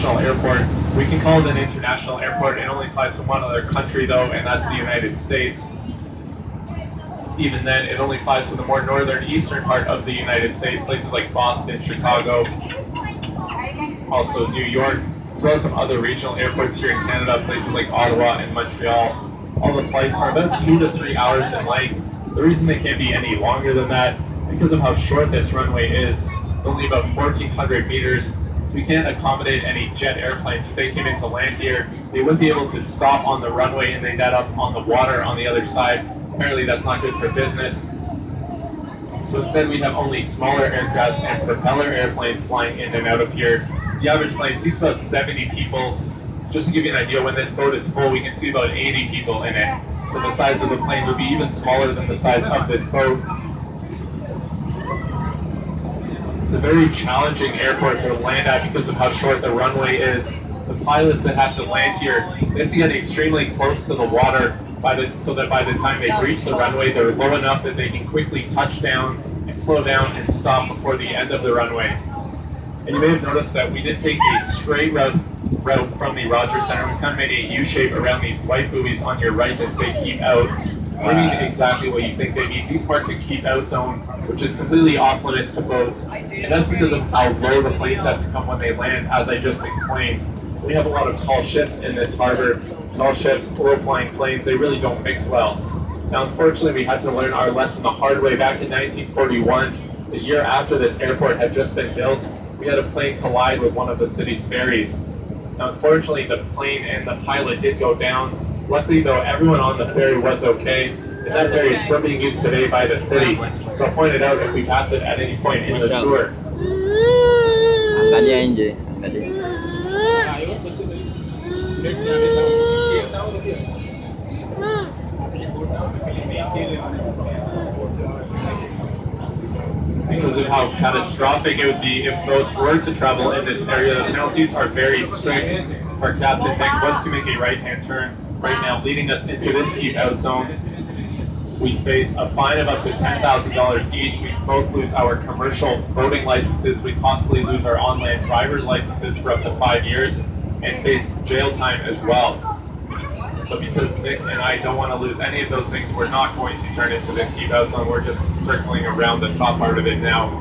international airport. We can call it an international airport. It only flies from one other country though, and that's the United States. Even then, it only flies to the more northern eastern part of the United States, places like Boston, Chicago, also New York, as well as some other regional airports here in Canada, places like Ottawa and Montreal. All the flights are about 2 to 3 hours in length. The reason they can't be any longer than that, because of how short this runway is. It's only about 1,400 meters, so we can't accommodate any jet airplanes. If they came in to land here, they wouldn't be able to stop on the runway and they'd end up on the water on the other side. Apparently that's not good for business. So instead we have only smaller aircrafts and propeller airplanes flying in and out of here. The average plane seats about 70 people. Just to give you an idea, when this boat is full, we can see about 80 people in it. So the size of the plane would be even smaller than the size of this boat. It's a very challenging airport to land at because of how short the runway is. The pilots that have to land here, they have to get extremely close to the water so that by the time they reach the runway, they're low enough that they can quickly touch down and slow down and stop before the end of the runway. And you may have noticed that we did take a straight route from the Rogers Center. We've kind of made a U-shape around these white buoys on your right that say keep out. They mean exactly what you think they mean. These mark the keep out zone, which is completely off limits to boats. And that's because of how low the planes have to come when they land, as I just explained. We have a lot of tall ships in this harbor. Tall ships, low-flying planes, they really don't mix well. Now, unfortunately, we had to learn our lesson the hard way back in 1941. The year after this airport had just been built, we had a plane collide with one of the city's ferries. Now, unfortunately, the plane and the pilot did go down. Luckily, though, everyone on the ferry was okay, and that ferry is still being used today by the city. So I'll point it out if we pass it at any point in the tour. Because of how catastrophic it would be if boats were to travel in this area, the penalties are very strict. If our Captain Nick was to make a right-hand turn right now, leading us into this keep-out zone, we face a fine of up to $10,000 each. We both lose our commercial boating licenses. We possibly lose our on-land driver's licenses for up to 5 years and face jail time as well. But because Nick and I don't want to lose any of those things, we're not going to turn into this keep-out zone. We're just circling around the top part of it now.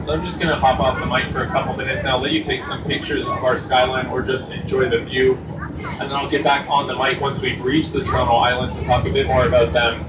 So I'm just going to hop off the mic for a couple minutes now, let you take some pictures of our skyline or just enjoy the view. And then I'll get back on the mic once we've reached the Toronto Islands and talk a bit more about them.